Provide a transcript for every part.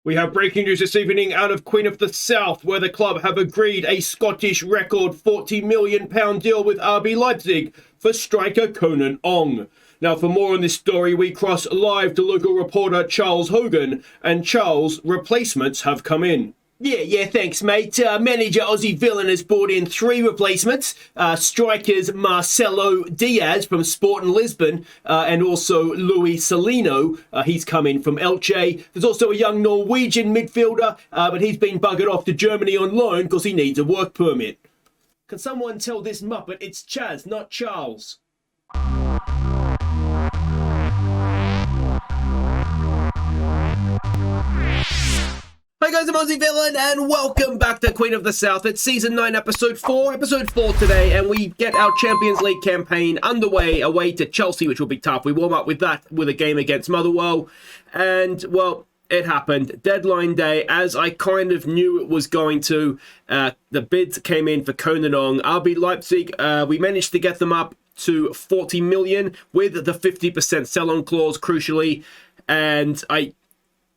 We have breaking news this evening out of Queen of the South, where the club have agreed a Scottish record £40 million deal with RB Leipzig for striker Conan Ong. Now, for more on this story, we cross live to local reporter Charles Hogan, and Charles, replacements have come in. Yeah, thanks, mate. Manager Aussie Villain has brought in 3 replacements. Strikers Marcelo Diaz from Sporting Lisbon and also Luis Salino. He's come in from Elche. There's also a young Norwegian midfielder, but he's been buggered off to Germany on loan because he needs a work permit. Can someone tell this Muppet it's Chaz, not Charles? Hi guys, I'm Aussie Villain and welcome back to Queen of the South. It's Season 9, Episode 4 today, and we get our Champions League campaign underway away to Chelsea, which will be tough. We warm up with that with a game against Motherwell, and, well, it happened. Deadline day, as I kind of knew it was going to. The bids came in for Conan Ong. RB Leipzig, we managed to get them up to 40 million with the 50% sell-on clause, crucially, and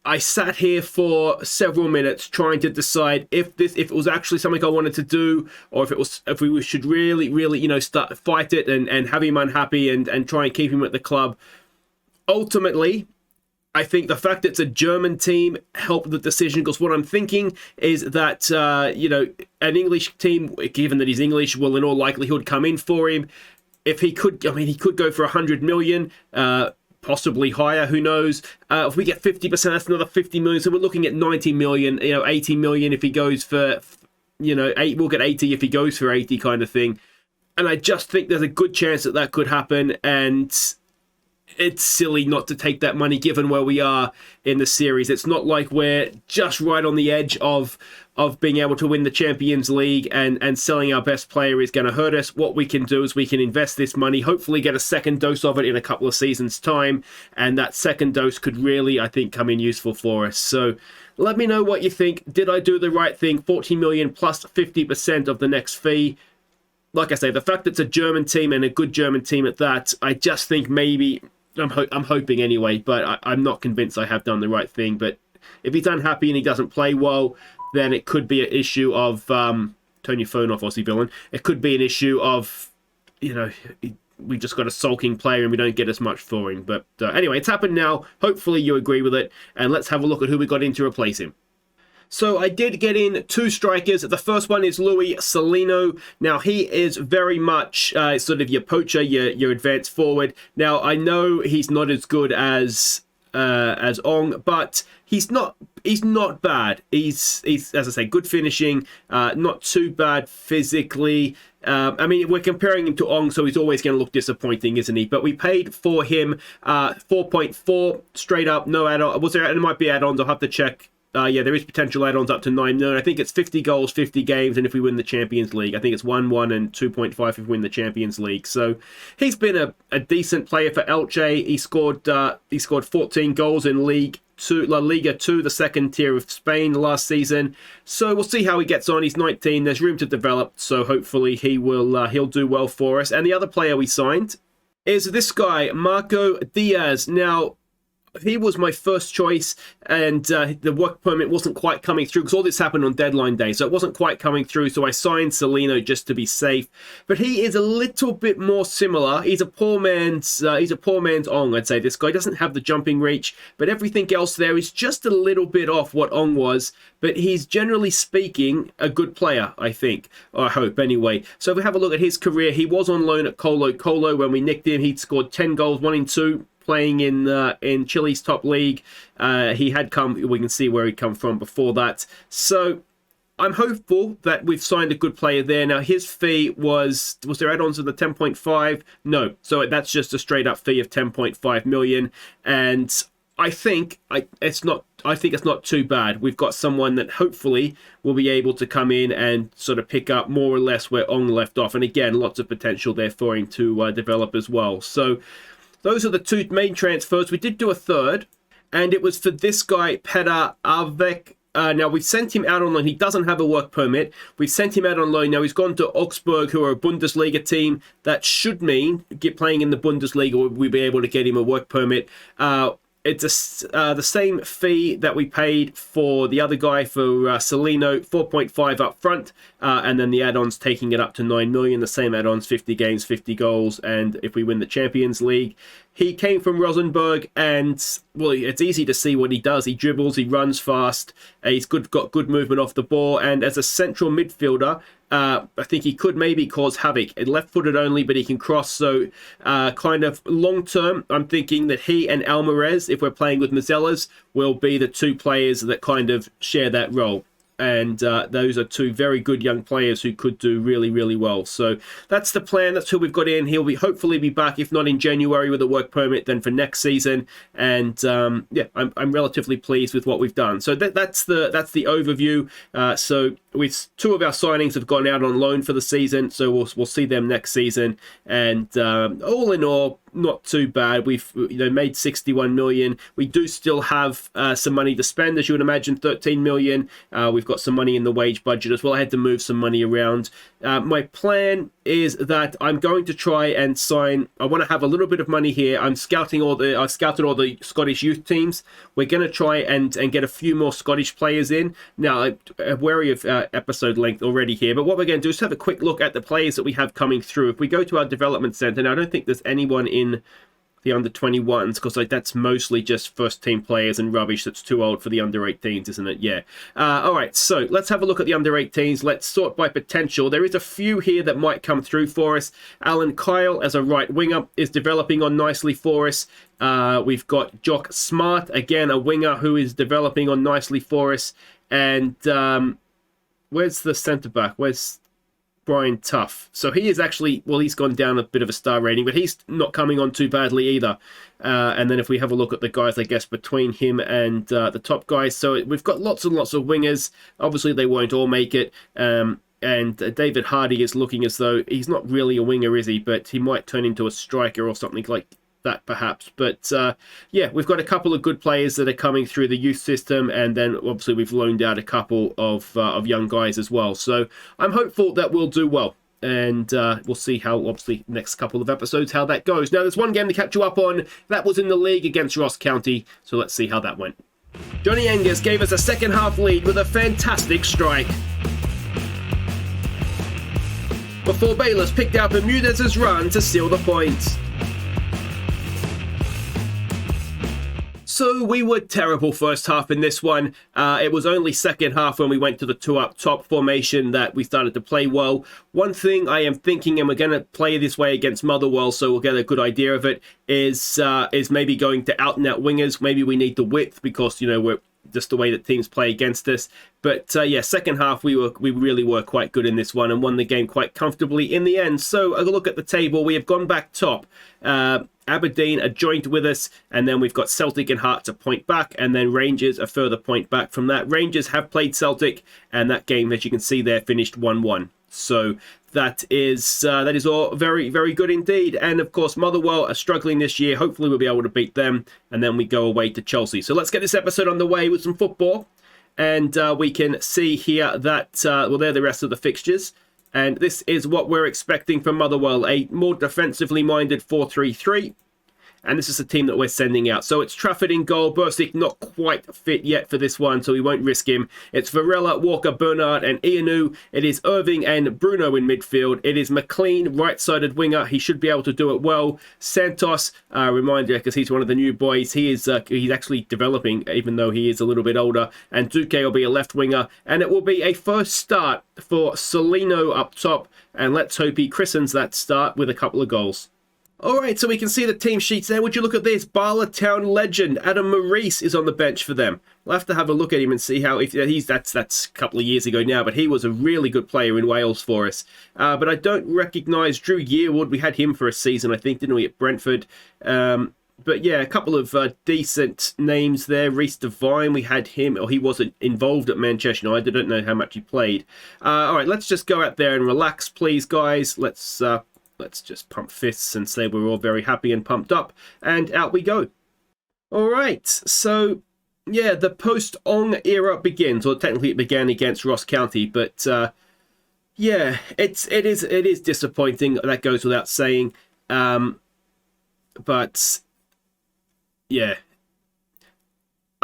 I sat here for several minutes trying to decide if it was actually something I wanted to do, or if we should really start fight it and have him unhappy and try and keep him at the club. Ultimately, I think the fact that it's a German team helped the decision, because what I'm thinking is that an English team, given that he's English, will in all likelihood come in for him. If he could, he could go for 100 million. Possibly higher, who knows? If we get 50%, that's another 50 million. So we're looking at 90 million, 80 million if he goes for, 8. We'll get 80 if he goes for 80 kind of thing. And I just think there's a good chance that could happen. And it's silly not to take that money given where we are in the series. It's not like we're just right on the edge of being able to win the Champions League, and selling our best player is going to hurt us. What we can do is we can invest this money, hopefully get a second dose of it in a couple of seasons' time, and that second dose could really, I think, come in useful for us. So let me know what you think. Did I do the right thing? 40 million plus 50% of the next fee. Like I say, the fact that it's a German team and a good German team at that, I just think maybe, I'm hoping anyway, but I'm not convinced I have done the right thing. But if he's unhappy and he doesn't play well, then it could be an issue of, turn your phone off, Aussie Villain. It could be an issue of, we just got a sulking player and we don't get as much for him. But anyway, it's happened now. Hopefully you agree with it. And let's have a look at who we got in to replace him. So I did get in 2 strikers. The first one is Luis Salino. Now, he is very much sort of your poacher, your advanced forward. Now, I know he's not as good as Ong, but he's not bad. He's as I say, good finishing, not too bad physically. We're comparing him to Ong, so he's always going to look disappointing, isn't he? But we paid for him 4.4 straight up, no add-on. There might be add-ons, I'll have to check. There is potential add-ons up to 9 million. I think it's 50 goals, 50 games, and if we win the Champions League, I think it's 1-1 and 2.5 if we win the Champions League. So he's been a decent player for Elche. He scored 14 goals in La Liga 2, the second tier of Spain last season. So we'll see how he gets on. He's 19. There's room to develop, so hopefully he'll do well for us. And the other player we signed is this guy, Marco Diaz. Now, he was my first choice, and the work permit wasn't quite coming through because all this happened on deadline day, so it wasn't quite coming through, so I signed Salino just to be safe. But he is a little bit more similar. He's a poor man's Ong, I'd say. This guy doesn't have the jumping reach, but everything else there is just a little bit off what Ong was. But he's, generally speaking, a good player, I think. Or I hope, anyway. So if we have a look at his career, he was on loan at Colo Colo when we nicked him. He'd scored 10 goals, 1 in 2. Playing in Chile's top league. We can see where he'd come from before that. So I'm hopeful that we've signed a good player there. Now, his fee was there add-ons of the 10.5? No. So that's just a straight up fee of 10.5 million. And I think it's not too bad. We've got someone that hopefully will be able to come in and sort of pick up more or less where Ong left off. And again, lots of potential there for him to develop as well. So those are the 2 main transfers. We did do a third, and it was for this guy, Petar Avek. Now, we've sent him out on loan. He doesn't have a work permit. We've sent him out on loan. Now, he's gone to Augsburg, who are a Bundesliga team. That should mean, playing in the Bundesliga, we'll be able to get him a work permit. it's the same fee that we paid for the other guy, for Celino, 4.5 up front, and then the add-ons taking it up to 9 million. The same add-ons, 50 games, 50 goals, and if we win the Champions League. He came from Rosenborg, and well, it's easy to see what he does. He dribbles, he runs fast, he's got good movement off the ball, and as a central midfielder, I think he could maybe cause havoc. Left-footed only, but he can cross. So kind of long-term, I'm thinking that he and Alvarez, if we're playing with Mazellas, will be the two players that kind of share that role. And those are two very good young players who could do really, really well. So that's the plan. That's who we've got in. He'll be hopefully be back, if not in January with a work permit, then for next season. And yeah, I'm relatively pleased with what we've done. So that's the overview. So with two of our signings have gone out on loan for the season, so we'll see them next season. And all in all, not too bad. We've made 61 million. We do still have some money to spend, as you would imagine, 13 million. We've got some money in the wage budget as well. I had to move some money around. My plan is that I'm going to try and sign. I want to have a little bit of money here. I've scouted all the Scottish youth teams. We're going to try and get a few more Scottish players in. Now, I'm wary of episode length already here, but what we're going to do is have a quick look at the players that we have coming through. If we go to our development centre, now I don't think there's anyone in the under 21s, because that's mostly just first team players and rubbish. That's too old for the under 18s, isn't it? Yeah. All right, so let's have a look at the under 18s. Let's sort by potential. There is a few here that might come through for us. Alan Kyle as a right winger is developing on nicely for us. We've got Jock Smart, again a winger who is developing on nicely for us. And where's the centre back? Where's Brian Tuff? So he is actually, well, he's gone down a bit of a star rating, but he's not coming on too badly either. And then if we have a look at the guys, I guess, between him and the top guys, so we've got lots and lots of wingers. Obviously, they won't all make it. And David Hardy is looking as though he's not really a winger, is he? But he might turn into a striker or something like that, perhaps. But yeah, we've got a couple of good players that are coming through the youth system, and then obviously we've loaned out a couple of young guys as well. So I'm hopeful that we'll do well, and we'll see how, obviously, next couple of episodes how that goes. Now, there's one game to catch you up on. That was in the league against Ross County, so let's see how that went. Johnny Angus gave us a second half lead with a fantastic strike, before Bayless picked out Bermudez's run to seal the points. So we were terrible first half in this one. It was only second half when we went to the two up top formation that we started to play well. One thing I am thinking, and we're going to play this way against Motherwell, so we'll get a good idea of it, is maybe going to out and out wingers. Maybe we need the width because, we're just the way that teams play against us. But yeah, second half we really were quite good in this one and won the game quite comfortably in the end. So a look at the table, we have gone back top. Aberdeen are joint with us, and then we've got Celtic and Hearts a point back, and then Rangers a further point back from that. Rangers have played Celtic, and that game, as you can see there, finished 1-1. So that is all very, very good indeed. And of course, Motherwell are struggling this year. Hopefully we'll be able to beat them, and then we go away to Chelsea. So let's get this episode on the way with some football, and we can see here that, well, they're the rest of the fixtures. And this is what we're expecting from Motherwell, a more defensively minded 4-3-3. And this is the team that we're sending out. So it's Trafford in goal. Bursic not quite fit yet for this one, so we won't risk him. It's Varela, Walker, Bernard, and Ianu. It is Irving and Bruno in midfield. It is McLean, right-sided winger. He should be able to do it well. Santos, reminder, because he's one of the new boys. He's actually developing, even though he is a little bit older. And Duque will be a left winger. And it will be a first start for Celino up top. And let's hope he christens that start with a couple of goals. All right, so we can see the team sheets there. Would you look at this? Barla Town legend Adam Maurice is on the bench for them. We'll have to have a look at him and see how that's a couple of years ago now, but he was a really good player in Wales for us. But I don't recognise Drew Yearwood. We had him for a season, I think, didn't we, at Brentford? But yeah, a couple of decent names there. Reece Devine, we had him, or he wasn't involved at Manchester United. I don't know how much he played. All right, let's just go out there and relax, please, guys. Let's just pump fists and say we're all very happy and pumped up, and out we go. All right, so yeah, the post-Ong era begins, or technically it began against Ross County, but yeah, it is disappointing. That goes without saying, but yeah,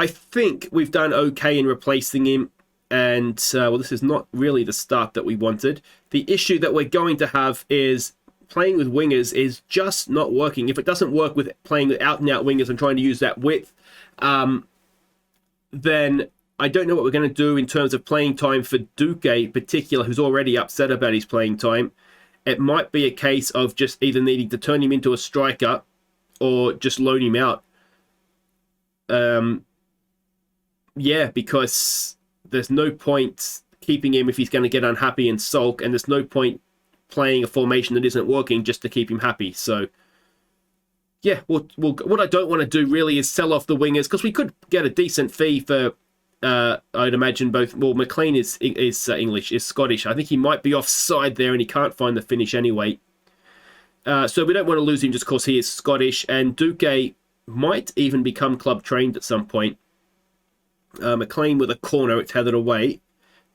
I think we've done okay in replacing him. And, well, this is not really the start that we wanted. The issue that we're going to have is playing with wingers is just not working. If it doesn't work with playing with out-and-out wingers and trying to use that width, then I don't know what we're going to do in terms of playing time for Duque in particular, who's already upset about his playing time. It might be a case of just either needing to turn him into a striker or just loan him out. Yeah, because there's no point keeping him if he's going to get unhappy and sulk, and there's no point playing a formation that isn't working just to keep him happy. So, yeah, what I don't want to do really is sell off the wingers, because we could get a decent fee for, I'd imagine both. Well, McLean is English, is Scottish. I think he might be offside there, and he can't find the finish anyway. So we don't want to lose him just because he is Scottish, and Duque might even become club trained at some point. McLean with a corner, it's headed away.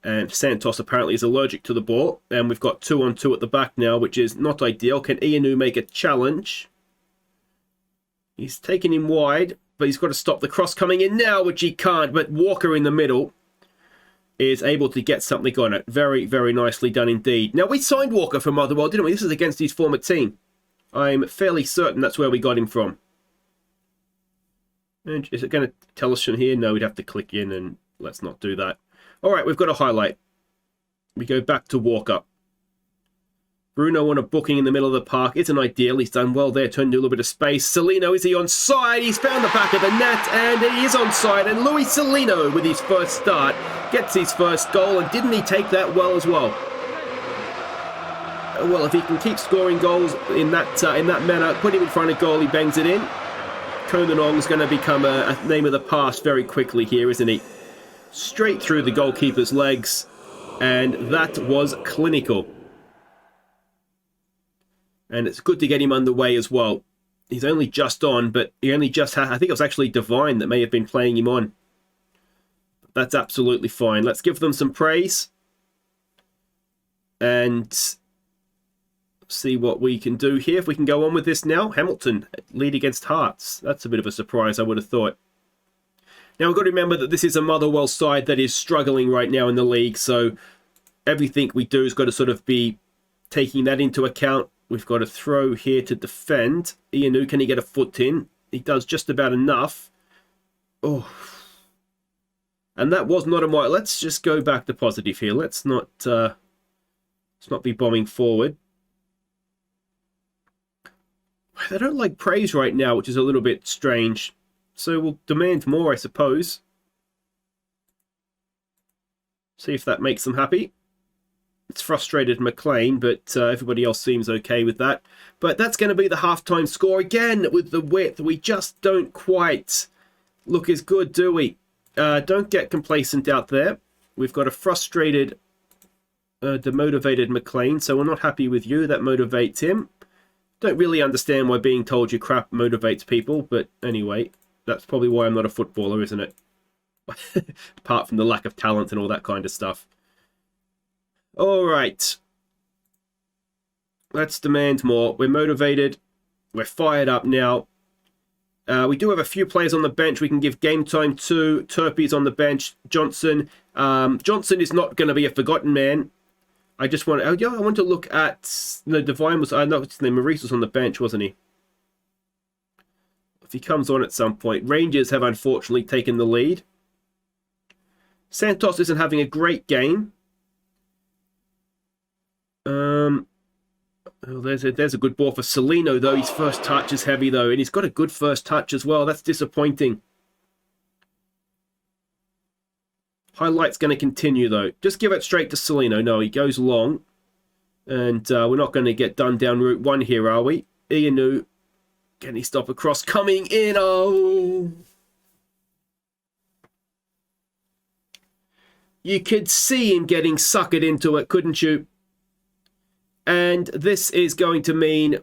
And Santos apparently is allergic to the ball. And we've got 2-on-2 at the back now, which is not ideal. Can Ianu make a challenge? He's taken him wide, but he's got to stop the cross coming in now, which he can't. But Walker in the middle is able to get something on it. Very, very nicely done indeed. Now, we signed Walker from Motherwell, didn't we? This is against his former team. I'm fairly certain that's where we got him from. And is it going to tell us from here? No, we'd have to click in, and let's not do that. All right, we've got a highlight. We go back to Walker. Bruno on a booking in the middle of the park. Isn't ideal. He's done well there, turned into a little bit of space. Celino, is he onside? He's found the back of the net, and he is onside. And Luis Celino, with his first start, gets his first goal. And didn't he take that well as well? Well, if he can keep scoring goals in that manner, put him in front of goal, he bangs it in. Conan Ong's going to become a name of the past very quickly here, isn't he? Straight through the goalkeeper's legs, and that was clinical. And it's good to get him underway as well. He's only just on, but he only just had, I think it was actually Divine that may have been playing him on. That's absolutely fine. Let's give them some praise. And see what we can do here. If we can go on with this now. Hamilton, lead against Hearts. That's a bit of a surprise, I would have thought. Now, we've got to remember that this is a Motherwell side that is struggling right now in the league, so everything we do has got to sort of be taking that into account. We've got a throw here to defend. Ianu, can he get a foot in? He does just about enough. Oh. And that was not a mark. Let's just go back to positive here. Let's not be bombing forward. They don't like praise right now, which is a little bit strange. So we'll demand more, I suppose. See if that makes them happy. It's frustrated McLean, but everybody else seems okay with that. But that's going to be the halftime score again with the width. We just don't quite look as good, do we? Don't get complacent out there. We've got a frustrated, demotivated McLean, so we're not happy with you. That motivates him. Don't really understand why being told you crap motivates people, but anyway, that's probably why I'm not a footballer, isn't it? Apart from the lack of talent and all that kind of stuff. All right. Let's demand more. We're motivated. We're fired up now. We do have a few players on the bench we can give game time to. Turpey's on the bench. Johnson. Johnson is not going to be a forgotten man. I just want to... I want to look at... No, Divine was... I know his name. Maurice was on the bench, wasn't he? If he comes on at some point. Rangers have unfortunately taken the lead. Santos isn't having a great game. Oh, there's a good ball for Celino, though. His first touch is heavy, though. And he's got a good first touch as well. That's disappointing. Highlight's going to continue, though. Just give it straight to Celino. No, he goes long. And we're not going to get done down Route 1 here, are we? Ianu. Can he stop a cross coming in? Oh! You could see him getting suckered into it, couldn't you? And this is going to mean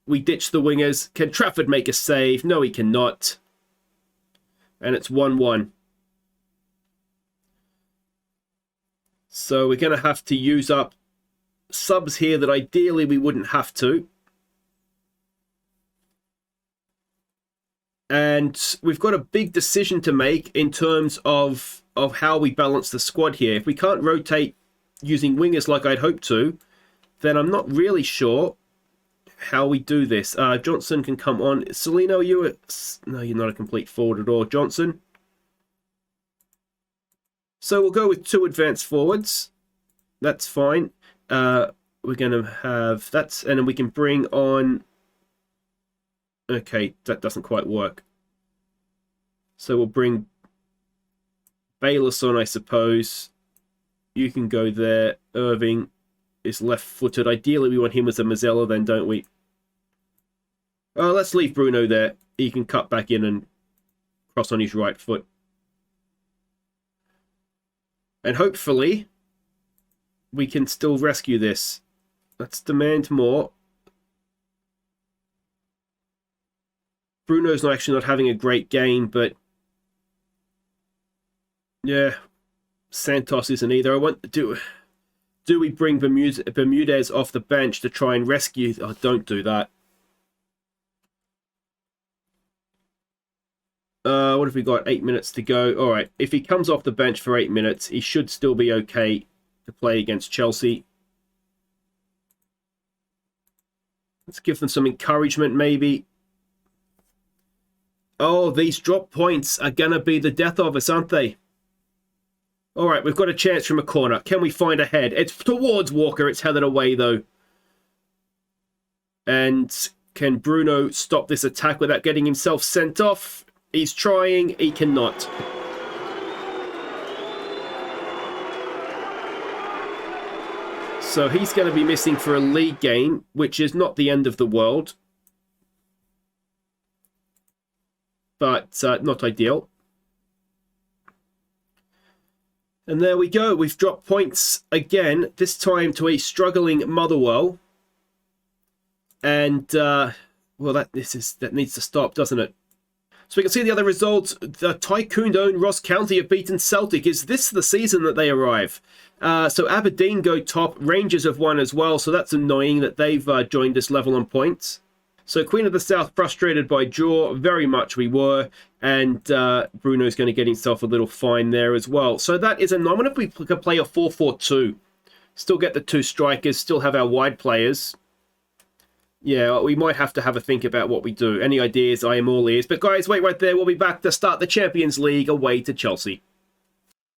we ditch the wingers. Can Trafford make a save? No, he cannot. And it's 1-1. So we're going to have to use up subs here that ideally we wouldn't have to. And we've got a big decision to make in terms of how we balance the squad here. If we can't rotate using wingers like I'd hoped to, then I'm not really sure how we do this. Johnson can come on. Celino, no, you're not a complete forward at all, Johnson. So we'll go with 2 advanced forwards. That's fine. We're going to have and then we can bring on. Okay, that doesn't quite work. So we'll bring Bayless on, I suppose. You can go there. Irving is left-footed. Ideally, we want him as a Mazzella then, don't we? Oh, let's leave Bruno there. He can cut back in and cross on his right foot. And hopefully, we can still rescue this. Let's demand more. Bruno's actually not having a great game, but yeah, Santos isn't either. I want to do we bring Bermudez off the bench to try and rescue? Oh, don't do that. What have we got? 8 minutes to go. All right, if he comes off the bench for 8 minutes, he should still be okay to play against Chelsea. Let's give them some encouragement, maybe. Oh, these drop points are going to be the death of us, aren't they? All right, we've got a chance from a corner. Can we find a head? It's towards Walker. It's headed away, though. And can Bruno stop this attack without getting himself sent off? He's trying. He cannot. So he's going to be missing for a league game, which is not the end of the world. But not ideal. And there we go. We've dropped points again, this time to a struggling Motherwell. And, well, that needs to stop, doesn't it? So we can see the other results. The Tycoon-owned Ross County have beaten Celtic. Is this the season that they arrive? So Aberdeen go top. Rangers have won as well, so that's annoying that they've joined this level on points. So Queen of the South frustrated by draw, very much we were, and Bruno's going to get himself a little fine there as well. So that is a nominal. If we could play a 4-4-2, still get the 2 strikers, still have our wide players. Yeah, we might have to have a think about what we do. Any ideas? I am all ears. But guys, wait right there. We'll be back to start the Champions League away to Chelsea.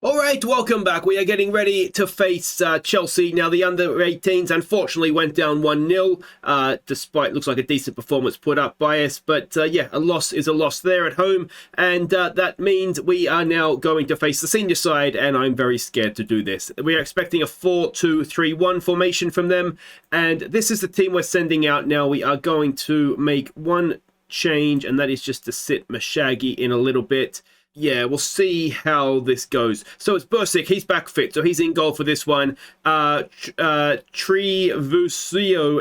All right, welcome back. We are getting ready to face Chelsea. Now, the under-18s unfortunately went down 1-0, despite looks like a decent performance put up by us. But yeah, a loss is a loss there at home. And that means we are now going to face the senior side, and I'm very scared to do this. We are expecting a 4-2-3-1 formation from them. And this is the team we're sending out now. We are going to make one change, and that is just to sit Mashagi in a little bit. Yeah, we'll see how this goes. So it's Bursic. He's back fit, so he's in goal for this one. Trivusio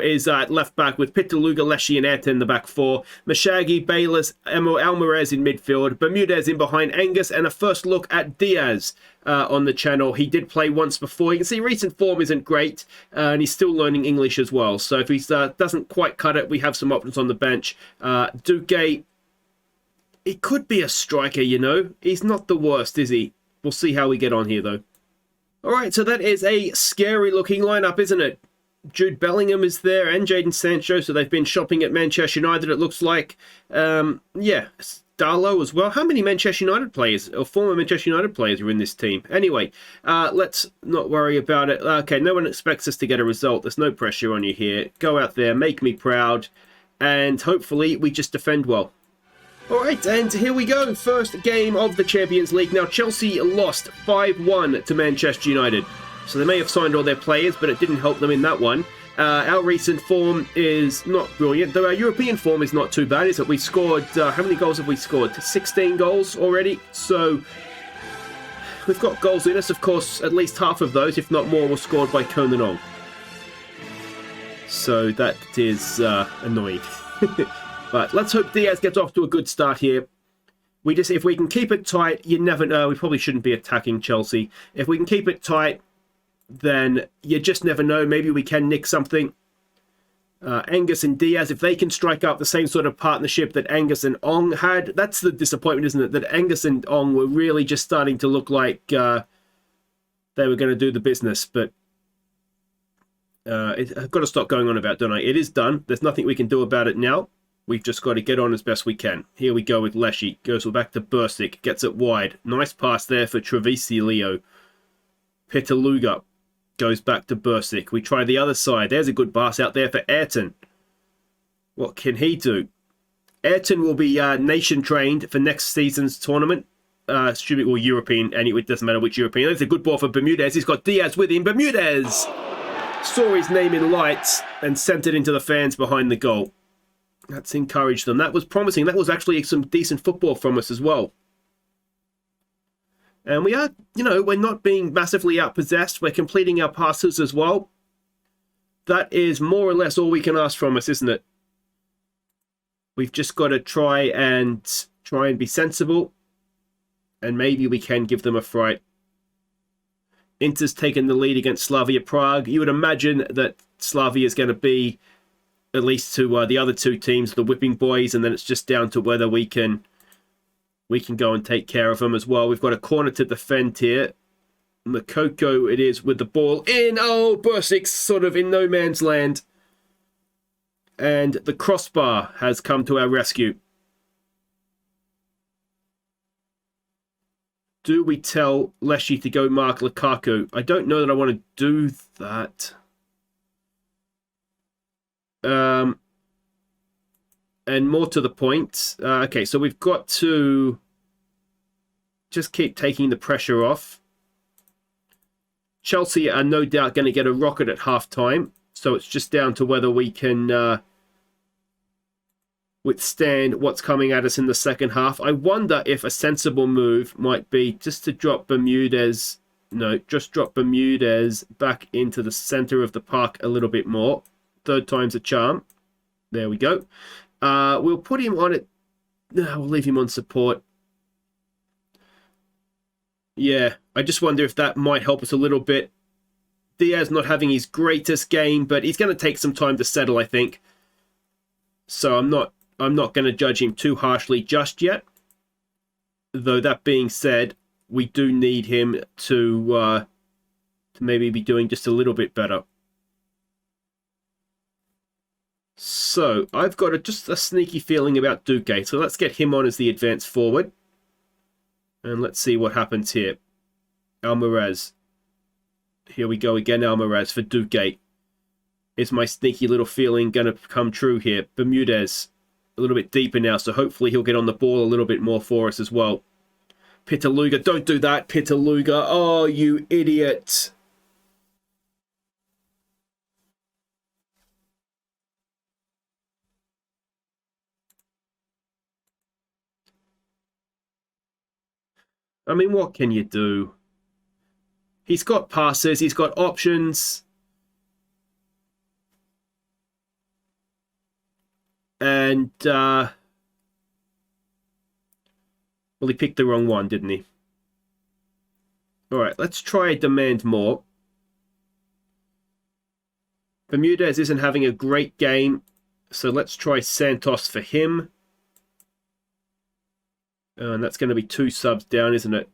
is at left back with Pitaluga, Leshy and Etta in the back 4. Mashagi, Bayless, Alvarez in midfield. Bermudez in behind Angus, and a first look at Diaz on the channel. He did play once before. You can see recent form isn't great, and he's still learning English as well. So if he doesn't quite cut it, we have some options on the bench. Duque. He could be a striker, you know. He's not the worst, is he? We'll see how we get on here, though. All right, so that is a scary-looking lineup, isn't it? Jude Bellingham is there and Jadon Sancho, so they've been shopping at Manchester United, it looks like. Yeah, Darlow as well. How many Manchester United players, or former Manchester United players, are in this team? Anyway, let's not worry about it. Okay, no one expects us to get a result. There's no pressure on you here. Go out there, make me proud, and hopefully we just defend well. All right, and here we go. First game of the Champions League. Now, Chelsea lost 5-1 to Manchester United. So they may have signed all their players, but it didn't help them in that one. Our recent form is not brilliant, though our European form is not too bad, is it? We scored, how many goals have we scored? 16 goals already. So we've got goals in us. Of course, at least half of those, if not more, were scored by Conan Ong. So that is annoying. But let's hope Diaz gets off to a good start here. If we can keep it tight, you never know. We probably shouldn't be attacking Chelsea. If we can keep it tight, then you just never know. Maybe we can nick something. Angus and Diaz, if they can strike up the same sort of partnership that Angus and Ong had, that's the disappointment, isn't it? That Angus and Ong were really just starting to look like they were going to do the business. But I've got to stop going on about, don't I? It is done. There's nothing we can do about it now. We've just got to get on as best we can. Here we go with Leshy. Goes back to Bursic. Gets it wide. Nice pass there for Trevisilio. Petaluga goes back to Bursic. We try the other side. There's a good pass out there for Ayrton. What can he do? Ayrton will be nation trained for next season's tournament. Or European, and it doesn't matter which European. There's a good ball for Bermudez. He's got Diaz with him. Bermudez saw his name in lights and sent it into the fans behind the goal. That's encouraged them. That was promising. That was actually some decent football from us as well. And we are, we're not being massively outpossessed. We're completing our passes as well. That is more or less all we can ask from us, isn't it? We've just got to try and be sensible. And maybe we can give them a fright. Inter's taken the lead against Slavia Prague. You would imagine that Slavia is going to be at least to the other two teams, the whipping boys, and then it's just down to whether we can go and take care of them as well. We've got a corner to defend here. Makoko it is with the ball in. Oh, Bursic's sort of in no man's land. And the crossbar has come to our rescue. Do we tell Leshy to go mark Lukaku? I don't know that I want to do that. And more to the point, okay, so we've got to just keep taking the pressure off. Chelsea are no doubt going to get a rocket at half-time, so it's just down to whether we can withstand what's coming at us in the second half. I wonder if a sensible move might be just to drop Bermudez, just drop Bermudez back into the center of the park a little bit more. Third time's a charm. There we go. We'll put him on it. We'll leave him on support. Yeah, I just wonder if that might help us a little bit. Diaz not having his greatest game, but he's going to take some time to settle, I think. So I'm not going to judge him too harshly just yet. Though that being said, we do need him to maybe be doing just a little bit better. So, I've got just a sneaky feeling about Duque. So let's get him on as the advance forward. And let's see what happens here. Almaraz. Here we go again, Almaraz for Duque. Is my sneaky little feeling going to come true here? Bermudez. A little bit deeper now, so hopefully he'll get on the ball a little bit more for us as well. Pitaluga. Don't do that, Pitaluga. Oh, you idiot. I mean, what can you do? He's got passes. He's got options. And, well, he picked the wrong one, didn't he? All right, let's try demand more. Bermudez isn't having a great game, so let's try Santos for him. And that's going to be 2 subs down, isn't it?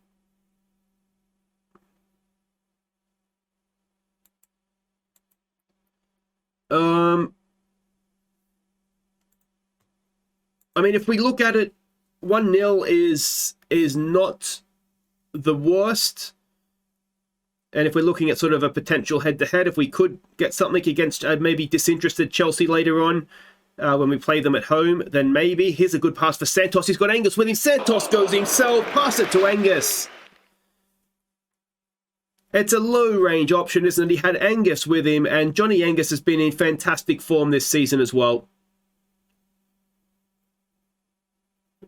I mean, if we look at it, 1-0 is not the worst. And if we're looking at sort of a potential head-to-head, if we could get something against maybe disinterested Chelsea later on, when we play them at home, then maybe. Here's a good pass for Santos. He's got Angus with him. Santos goes himself. Pass it to Angus. It's a low-range option, isn't it? He had Angus with him, and Johnny Angus has been in fantastic form this season as well.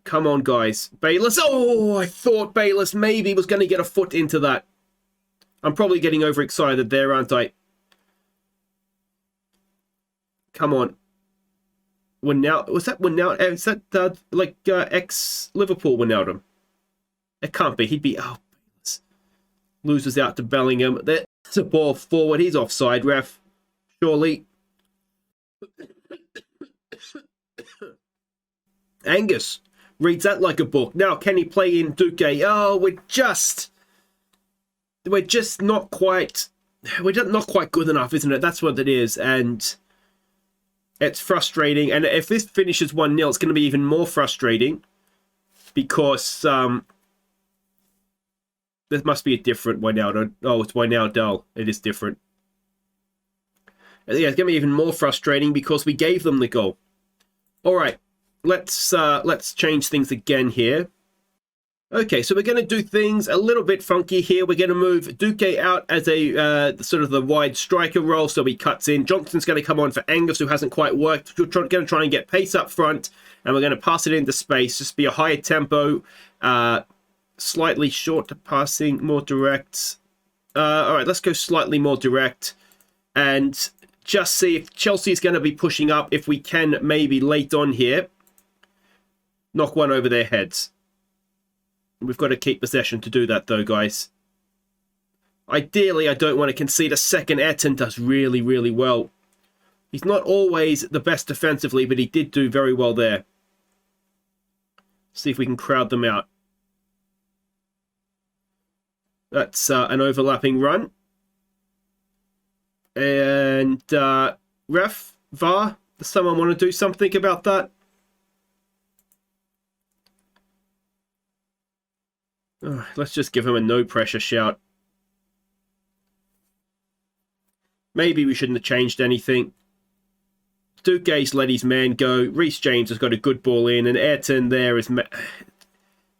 Come on, guys. Bayless. Oh, I thought Bayless maybe was going to get a foot into that. I'm probably getting overexcited there, aren't I? Come on. Was that Wijnaldum? Is that ex-Liverpool Wijnaldum? It can't be. He'd be... Oh, loses out to Bellingham. There's a ball forward. He's offside, ref. Surely. Angus reads that like a book. Now, can he play in Duque? Oh, we're just not quite good enough, isn't it? That's what it is, and it's frustrating. And if this finishes 1-0, it's going to be even more frustrating because there must be a different Wijnaldum. Oh, it's Wijnaldum. It is different. Yeah, it's going to be even more frustrating because we gave them the goal. All right, let's change things again here. Okay, so we're going to do things a little bit funky here. We're going to move Duque out as a sort of the wide striker role, so he cuts in. Johnson's going to come on for Angus, who hasn't quite worked. We're going to try and get pace up front, and we're going to pass it into space. Just be a higher tempo, slightly shorter passing, more direct. All right, let's go slightly more direct, and just see if Chelsea's going to be pushing up. If we can, maybe late on here, knock one over their heads. We've got to keep possession to do that, though, guys. Ideally, I don't want to concede a second. Ayrton does really, really well. He's not always the best defensively, but he did do very well there. See if we can crowd them out. That's an overlapping run. And ref, VAR, does someone want to do something about that? Let's just give him a no-pressure shout. Maybe we shouldn't have changed anything. Duque's let his man go. Reece James has got a good ball in, and Ayrton there is...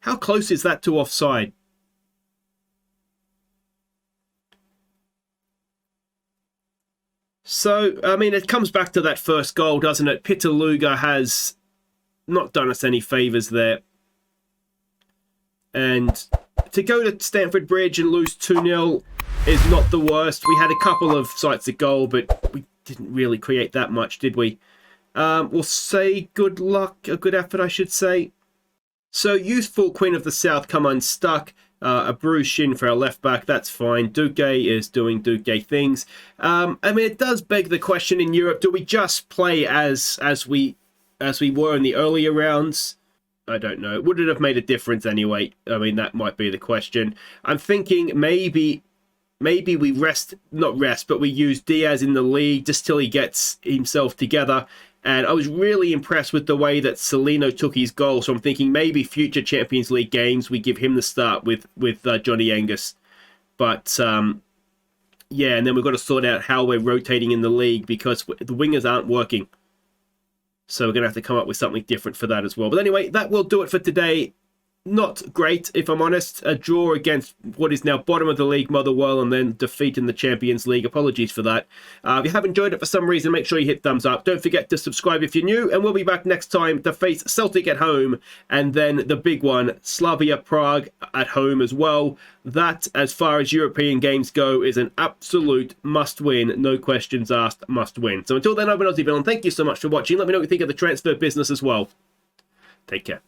How close is that to offside? So, I mean, it comes back to that first goal, doesn't it? Pitaluga has not done us any favours there. And to go to Stamford Bridge and lose 2-0 is not the worst. We had a couple of sights of goal, but we didn't really create that much, did we? We'll say good luck, a good effort, I should say. So, youthful Queen of the South come unstuck. A bruised shin for our left back, that's fine. Duque is doing Duque things. I mean, it does beg the question in Europe, do we just play as we were in the earlier rounds? I don't know. Would it have made a difference anyway? I mean, that might be the question. I'm thinking maybe we not rest, but we use Diaz in the league just till he gets himself together. And I was really impressed with the way that Celino took his goal. So I'm thinking maybe future Champions League games, we give him the start with Johnny Angus. But, yeah, and then we've got to sort out how we're rotating in the league because the wingers aren't working. So we're going to have to come up with something different for that as well. But anyway, that will do it for today. Not great, if I'm honest. A draw against what is now bottom of the league, Motherwell, and then defeat in the Champions League. Apologies for that. If you have enjoyed it for some reason, make sure you hit thumbs up. Don't forget to subscribe if you're new, and we'll be back next time to face Celtic at home, and then the big one, Slavia Prague at home as well. That, as far as European games go, is an absolute must-win, no questions asked, must-win. So until then, I've been Aussie Villain. Thank you so much for watching. Let me know what you think of the transfer business as well. Take care.